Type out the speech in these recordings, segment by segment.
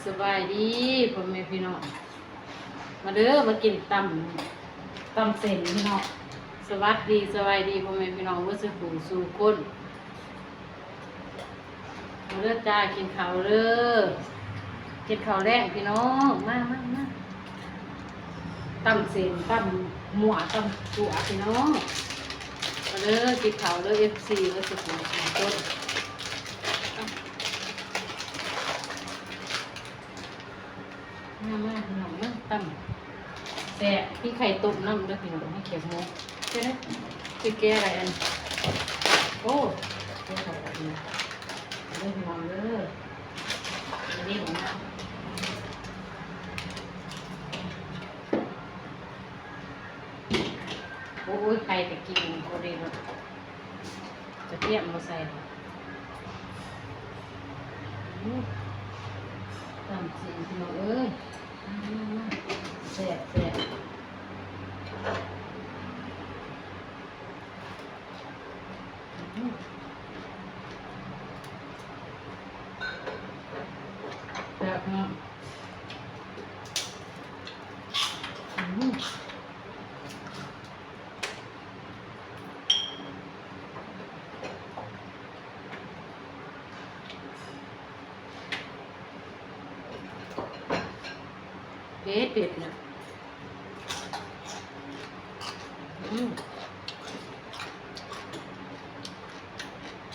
สบายดีพ่อแม่พี่น้องมาเด้อมากินตำเส้นพี่น้องสวัสดีสบายดีพ่อแม่พี่น้องว่าสุขสู่คนมาเด้อจ้ากินข้าวเด้อกินข้าวแรงพี่น้องมาตำเส้นตำหมูตำตัวพี่น้องมาเด้อกินข้าวเด้อ FC ว่าสุขสู่คนมาพี่น้องเนาะตั้มแต่พี่ไข่ต้มน้ำด้วยพี่น้องให้เขียวโม้ใช่ไหมพี่แกอะไรอันโอ้แกใส่แบบนี้เรื่องพี่น้องเด้ออันนี้ของน้ำโอ้ยไข่แต่กินโอเดนจะเทียมมาใส่ตำเสียงพี่น้องเอ้ยแซ่บแบบนี้เผ็ดนะ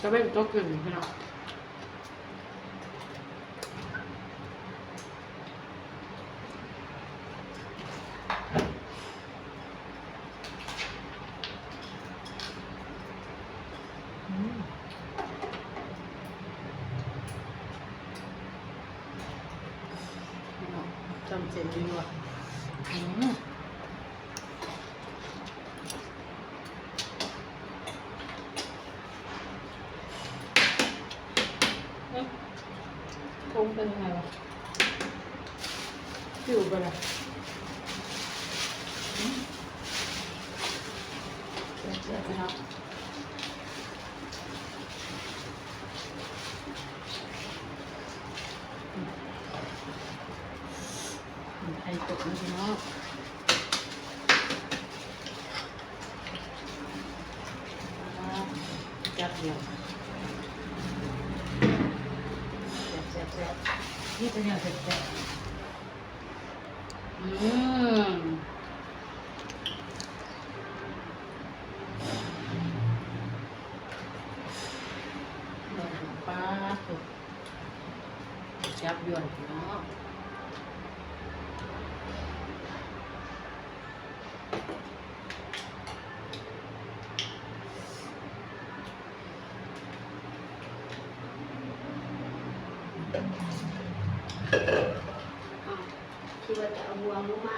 จะเป็นโต๊ะกึ่งพี่น้องจำเสร็จดีกว่าคงเป็นยังไงวะผิวไปเลยเจ็บนะครับไข่ตกนะพี่น้องจับเดียวแซ่บนี่จะยังแซ่บปลาสุกจับยวนพี่น้องคิดว่าจะเอาบัวมุมา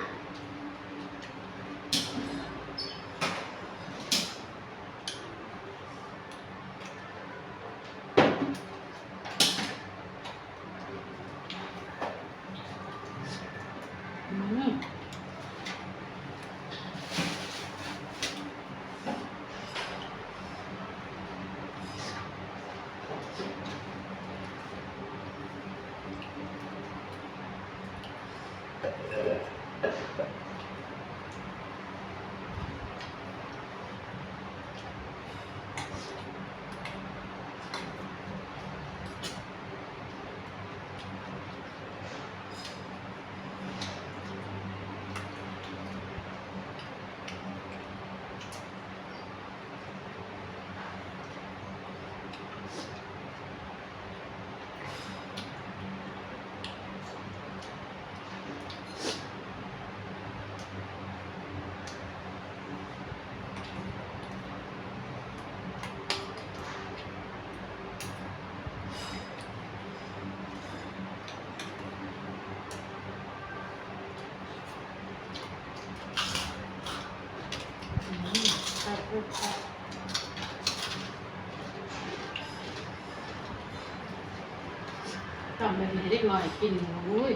ทำแบบนี้เล็กน้อยกินอุ้ย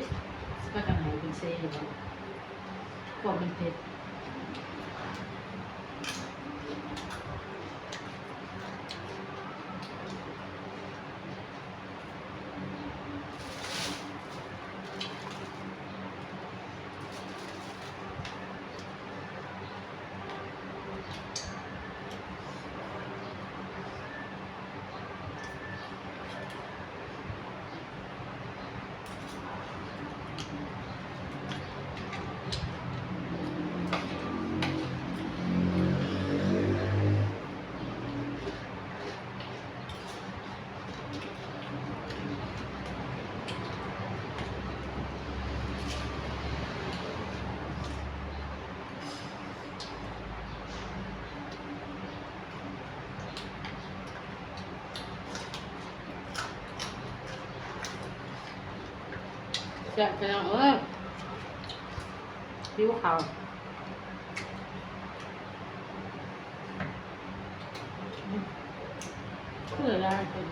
ก็จะหายเป็นเซ่อยู่แล้วก็เป็นเผ็ด แซ่บไปแล้วผิวขาวเพื่อได้เป็น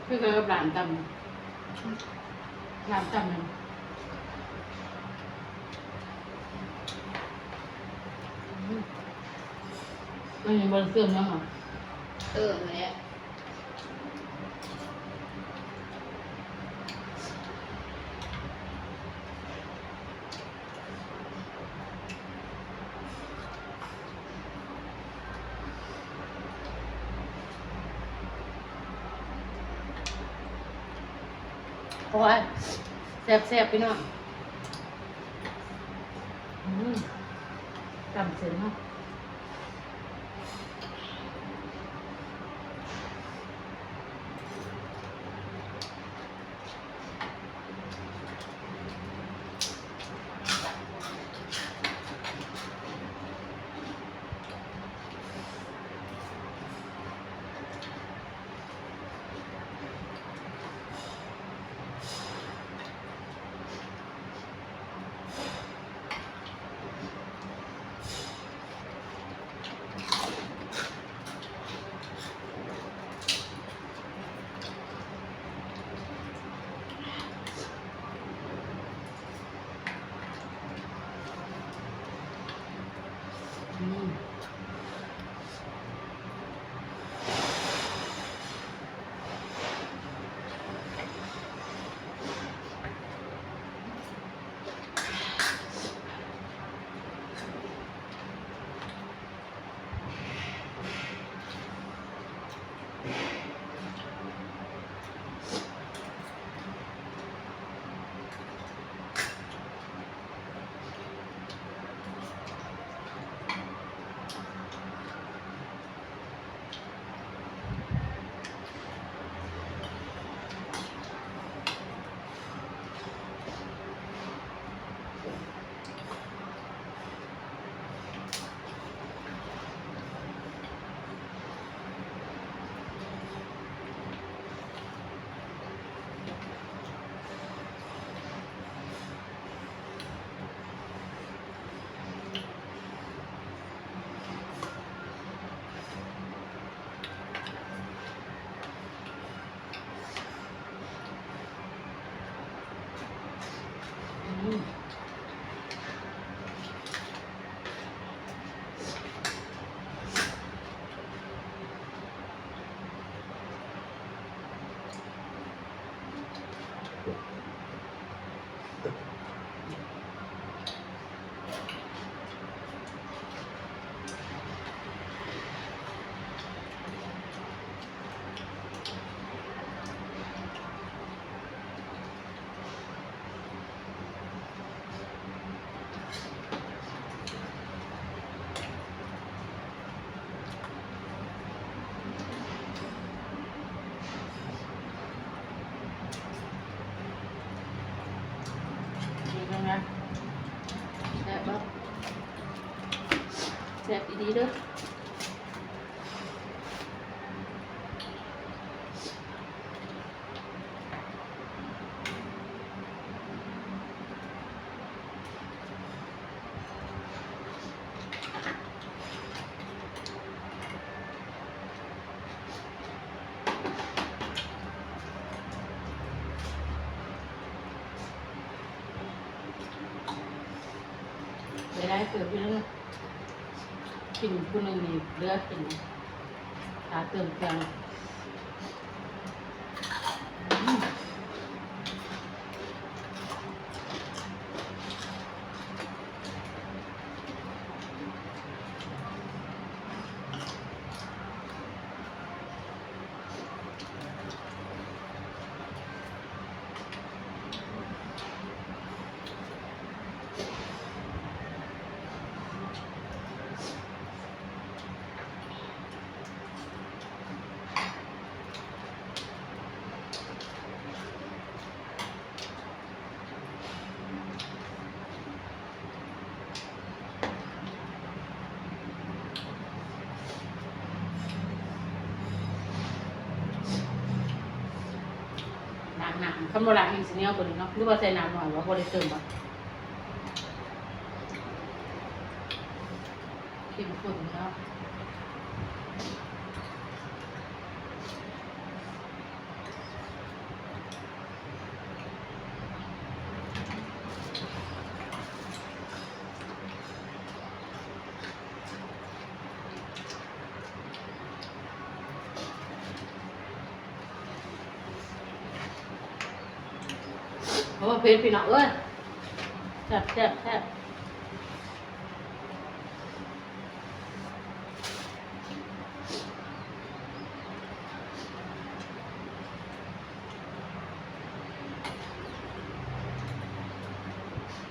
เพื่อกับหลานตำหลานตำมันมันยังบนเครื่องแล้วเหรอ แหละโอ้ยแซ่บๆพี่น้องตำเสร็จเนาะ ดีเด้อได้เติมไปเรื่อยกินผู้หนึ่งนี่เลือกกินหาเติมเครื่องหนักคำโบราณมีสิ่งนี้เอาตัวนี้เนาะหรือว่าใส่น้ำหน่อยว่าบริเติมบ่เข้มข้นแล้วเพราะว่าเพชรพี่น้องเอ้ยแซ่บแซ่บแซ่บ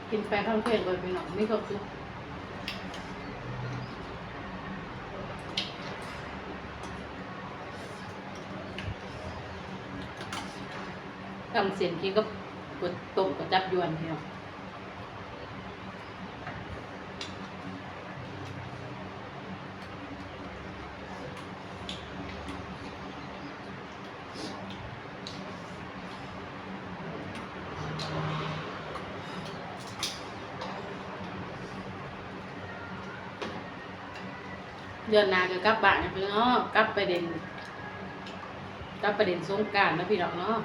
กินแป้งข้าวเพชรเลยพี่น้องไม่ครบทุกทำเสียงกินก็กดต้มกับจับยวนพี่น้องเดือนหน้าก็กลับบ้านนะพี่น้องกลับประเด็นสงกรานต์นะพี่น้องเนาะ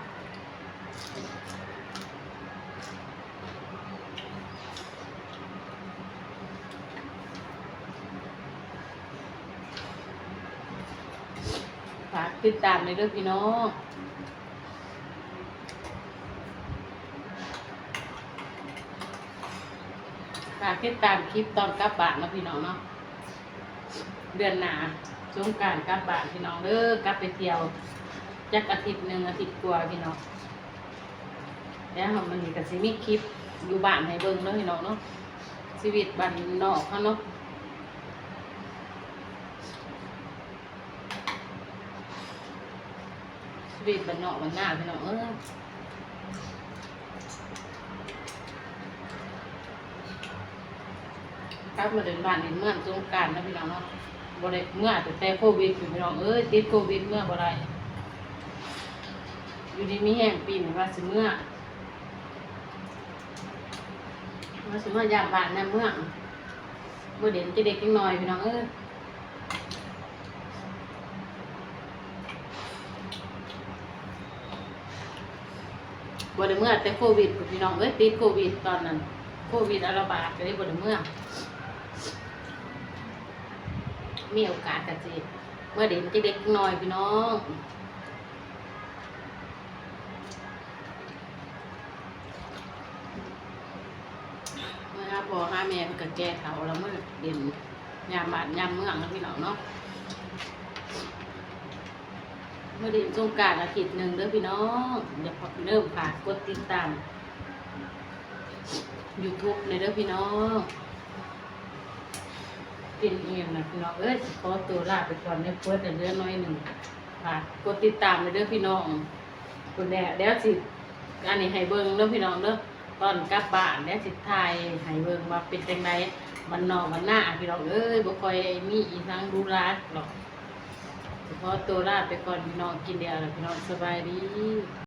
ฝากติดตามในเรื่องพี่น้องฝากติดตามคลิปตอนกลับบ้านนะพี่น้องเนาะเดือนหน้าสงกรานต์กลับบ้านพี่น้องเด้อกลับไปเที่ยวจักอาทิตย์หนึ่งอาทิตย์กว่าพี่น้องแล้วมันก็สิมีคลิปอยู่บ้านให้เบิ่งเนาะพี่น้องเนาะชีวิตบ้านนอกเขาเนาะชีวิตบ้านนอกบ้านหน้าพี่น้องกลับมาเดินบ้านเดินเมืองสงกรานต์นะพี่น้องเนาะบ่ได้เมื่อแต่โควิดพี่น้องติดโควิดเมื่อบ่ได้อยู่ดีมีแห้งปีนว่าสิเมื่อยามบ้านในเมืองบ่เด่นจะเด็กจังหน่อยพี่น้องบ่ได้เมื่อแต่โควิดพี่น้องติดโควิดตอนนั้นโควิดระบาดก็เลยบ่ได้เมื่อมีโอกาสก็สิเมื่อเด่นจะเด็กจังหน่อยพี่น้องพอหาแม่ก็แก่เฒ่าแล้วเมื่อเด่นยามบ้านยามเมืองนะพี่น้องเนาะเมื่อเด่นสงกรานต์อาทิตย์หนึ่งเด้อพี่น้องอย่าเริ่มฝากกดติดตาม YouTube ในเด้อพี่น้องเป็นเองนะพี่น้องขอตัวลาไปก่อนเพื่อแต่เรื่องน้อยหนึ่งฝากกดติดตามในเด้อพี่น้องคนแรกเดี๋ยวสิอันนี้ให้เบิ่งเด้อพี่น้องเด้อตอนกลับบ้านเดี๋ยวสิถ่ายให้เบิ่งว่าเป็นจังได วันนอกวันหน้าพี่น้องเอ้ยบ่ค่อยมีอีทางดูร้านหรอกเฉพาะตัวลาไปก่อนพี่น้องกินเดียวแล้วพี่น้องสบายดี